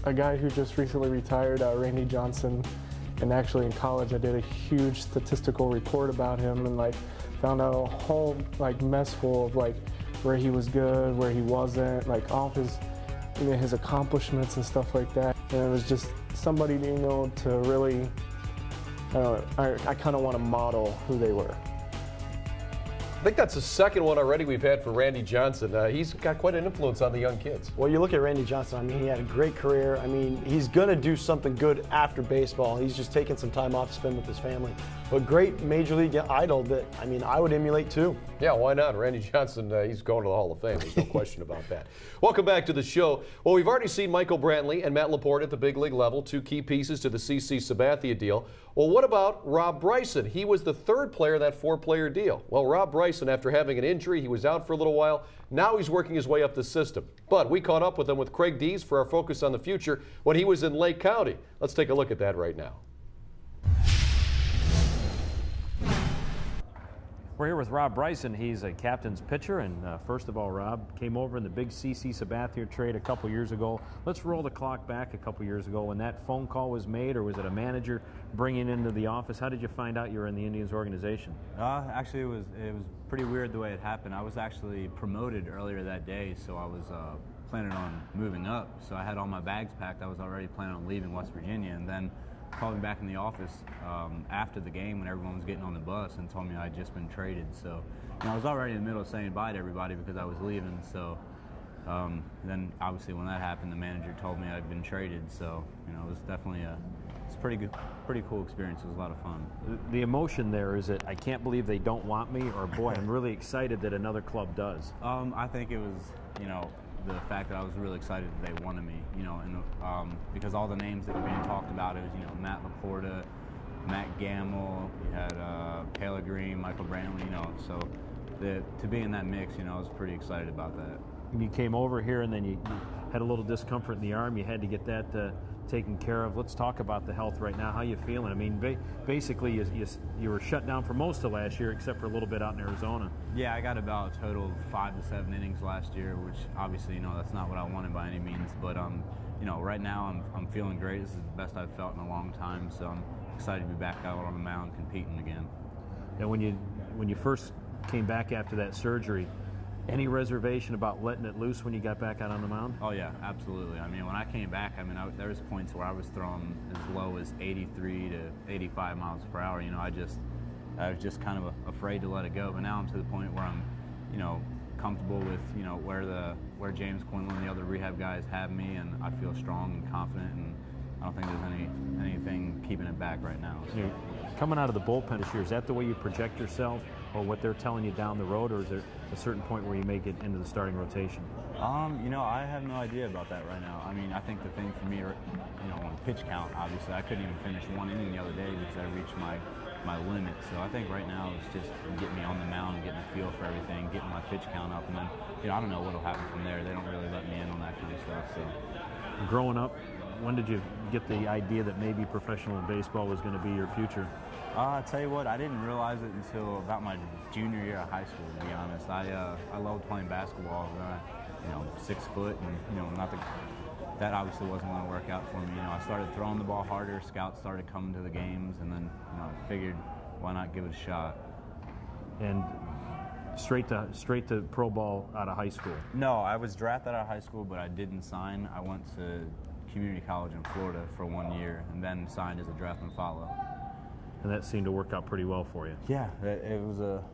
a guy who just recently retired, Randy Johnson, and actually in college I did a huge statistical report about him and like found out a whole like mess full of like where he was good, where he wasn't, like all of his, you know, his accomplishments and stuff like that. And it was just somebody, you know, to really, I kind of want to model who they were. I think that's the second one already we've had for Randy Johnson. He's got quite an influence on the young kids. Well, you look at Randy Johnson, I mean, he had a great career. I mean, he's going to do something good after baseball. He's just taking some time off to spend with his family. But great major league idol that, I mean, I would emulate too. Yeah, why not? Randy Johnson, he's going to the Hall of Fame. There's no question about that. Welcome back to the show. Well, we've already seen Michael Brantley and Matt Laporte at the big league level, two key pieces to the CC Sabathia deal. Well, what about Rob Bryson? He was the third player in that four-player deal. Well, Rob Bryson, after having an injury, he was out for a little while. Now he's working his way up the system. But we caught up with him with Craig Dees for our Focus on the Future when he was in Lake County. Let's take a look at that right now. We're here with Rob Bryson. He's a captain's pitcher, and first of all, Rob came over in the big CC Sabathia trade a couple years ago. Let's roll the clock back a couple years ago when that phone call was made, or was it a manager bringing into the office? How did you find out you were in the Indians organization? Actually, it was pretty weird the way it happened. I was actually promoted earlier that day, so I was planning on moving up. So I had all my bags packed. I was already planning on leaving West Virginia, and then called me back in the office after the game when everyone was getting on the bus and told me I'd just been traded. So, you know, I was already in the middle of saying bye to everybody because I was leaving. So then obviously when that happened, the manager told me I'd been traded. So, you know, it was definitely it's a pretty cool experience. It was a lot of fun. The emotion there, is it, I can't believe they don't want me, or boy, I'm really excited that another club does? I think it was, you know, the fact that I was really excited that they wanted me, you know, and because all the names that were being talked about, it was, you know, Matt Laporta, Matt Gamble, you had Pellegrini, Michael Brantley, you know, so to be in that mix, you know, I was pretty excited about that. You came over here and then you had a little discomfort in the arm. You had to get that taken care of. Let's talk about the health right now. How you feeling? I mean, basically you were shut down for most of last year except for a little bit out in Arizona. Yeah, I got about a total of 5 to 7 innings last year, which obviously, you know, that's not what I wanted by any means. But, you know, right now I'm feeling great. This is the best I've felt in a long time, so I'm excited to be back out on the mound competing again. And when you first came back after that surgery, any reservation about letting it loose when you got back out on the mound? Oh yeah, absolutely. I mean, when I came back, I mean, there was points where I was throwing as low as 83 to 85 miles per hour. You know, I was just kind of afraid to let it go. But now I'm to the point where I'm, you know, comfortable with, you know, where James Quinlan and the other rehab guys have me, and I feel strong and confident, and I don't think there's anything keeping it back right now. So. Coming out of the bullpen this year, is that the way you project yourself, or what they're telling you down the road, or is there a certain point where you make it into the starting rotation? You know, I have no idea about that right now. I mean, I think the thing for me, you know, on pitch count, obviously, I couldn't even finish one inning the other day because I reached my limit. So I think right now it's just getting me on the mound, getting a feel for everything, getting my pitch count up, and then, you know, I don't know what'll happen from there. They don't really let me in on that kind of stuff. So, growing up, when did you get the idea that maybe professional baseball was going to be your future? I'll tell you what, I didn't realize it until about my junior year of high school, to be honest. I loved playing basketball, you know, 6 foot, and, you know, that obviously wasn't going to work out for me. You know, I started throwing the ball harder, scouts started coming to the games, and then, you know, I figured, why not give it a shot? And straight to pro ball out of high school? No, I was drafted out of high school, but I didn't sign. I went to community college in Florida for 1 year, and then signed as a draft and follow. And that seemed to work out pretty well for you. Yeah, it was a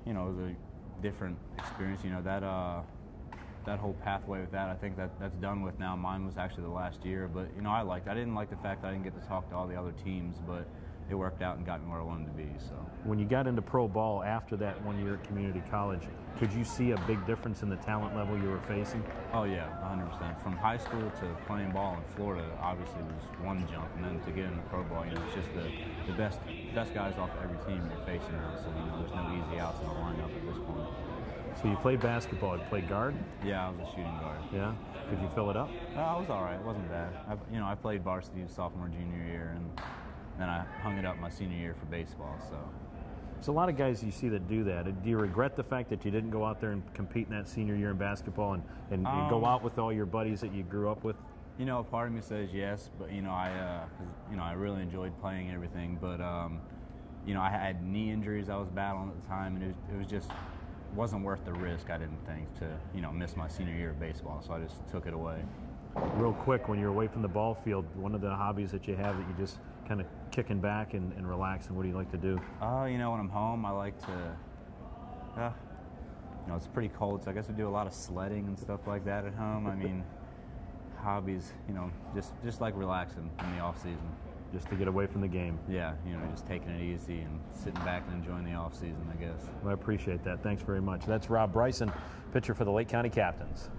different experience. You know, that whole pathway with that, I think that's done with now. Mine was actually the last year, but, you know, I didn't like the fact that I didn't get to talk to all the other teams, but it worked out and got me where I wanted to be. So when you got into pro ball after that 1 year at community college, could you see a big difference in the talent level you were facing? Oh yeah, 100%. From high school to playing ball in Florida, obviously was one jump, and then to get into pro ball, you know, it's just the best guys off every team you're facing now. So, you know, there's no easy outs in the lineup at this point. So you played basketball. You played guard? Yeah, I was a shooting guard. Yeah. Could you fill it up? I was all right. It wasn't bad. I played varsity sophomore, junior year, and then I hung it up my senior year for baseball. So there's a lot of guys you see that do that. Do you regret the fact that you didn't go out there and compete in that senior year in basketball and go out with all your buddies that you grew up with? You know, a part of me says yes, but you know, I really enjoyed playing and everything. But you know, I had knee injuries I was battling at the time, and it was just wasn't worth the risk. I didn't think to miss my senior year of baseball, so I just took it away. Real quick, when you're away from the ball field, one of the hobbies that you have that you just kind of kicking back and relaxing, what do you like to do? You know, when I'm home, I like to, you know, it's pretty cold, so I guess I do a lot of sledding and stuff like that at home. I mean, hobbies, you know, just like relaxing in the off season. Just to get away from the game. Yeah, you know, just taking it easy and sitting back and enjoying the off season, I guess. Well, I appreciate that. Thanks very much. That's Rob Bryson, pitcher for the Lake County Captains.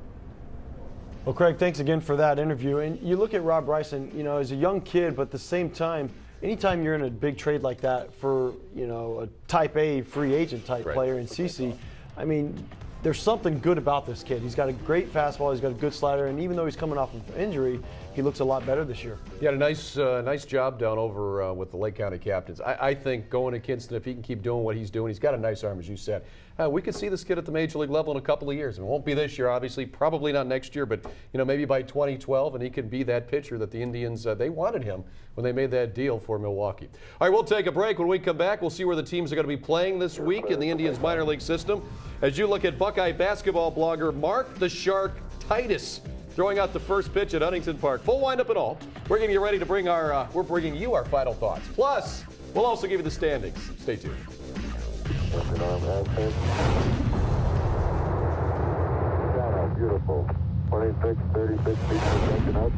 Well, Craig, thanks again for that interview. And you look at Rob Bryson, you know, as a young kid, but at the same time, anytime you're in a big trade like that for, you know, a type A free agent type player in CC, I mean, there's something good about this kid. He's got a great fastball, he's got a good slider, and even though he's coming off of injury, he looks a lot better this year. He had a nice job down over with the Lake County Captains. I think going to Kinston, if he can keep doing what he's doing, he's got a nice arm, as you said. We could see this kid at the Major League level in a couple of years. It won't be this year, obviously, probably not next year, but you know, maybe by 2012, and he can be that pitcher that the Indians, they wanted him when they made that deal for Milwaukee. All right, we'll take a break. When we come back, we'll see where the teams are going to be playing this week in the Indians minor league system. As you look at Buckeye basketball blogger Mark the Shark Titus throwing out the first pitch at Huntington Park. Full windup and all. We're getting you ready to bring we're bringing you our final thoughts. Plus, we'll also give you the standings. Stay tuned. Beautiful. 26, 36 feet per second up.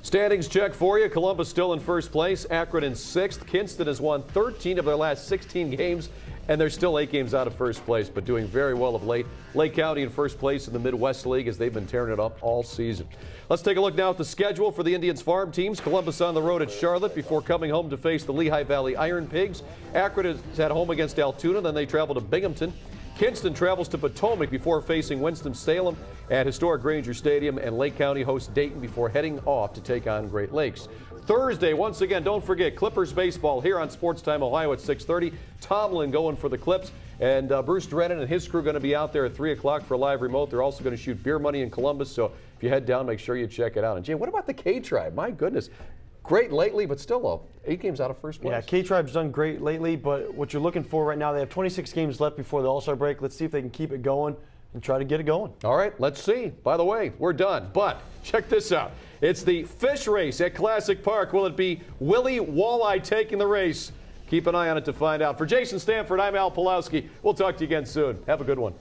Standings check for you. Columbus still in first place. Akron in sixth. Kinston has won 13 of their last 16 games, and they're still 8 games out of first place, but doing very well of late. Lake County in first place in the Midwest League as they've been tearing it up all season. Let's take a look now at the schedule for the Indians farm teams. Columbus on the road at Charlotte before coming home to face the Lehigh Valley Iron Pigs. Akron is at home against Altoona, then they travel to Binghamton. Kinston travels to Potomac before facing Winston-Salem at historic Granger Stadium, and Lake County hosts Dayton before heading off to take on Great Lakes. Thursday, once again, don't forget, Clippers baseball here on SportsTime Ohio at 6:30. Tomlin going for the Clips, and Bruce Drennan and his crew going to be out there at 3 o'clock for a live remote. They're also going to shoot beer money in Columbus, so if you head down, make sure you check it out. And, Jay, what about the K-Tribe? My goodness. Great lately, but still 8 games out of first place. Yeah, K-Tribe's done great lately, but what you're looking for right now, they have 26 games left before the All-Star break. Let's see if they can keep it going and try to get it going. All right, let's see. By the way, we're done, but check this out. It's the fish race at Classic Park. Will it be Willie Walleye taking the race? Keep an eye on it to find out. For Jason Stanford, I'm Al Pulowski. We'll talk to you again soon. Have a good one.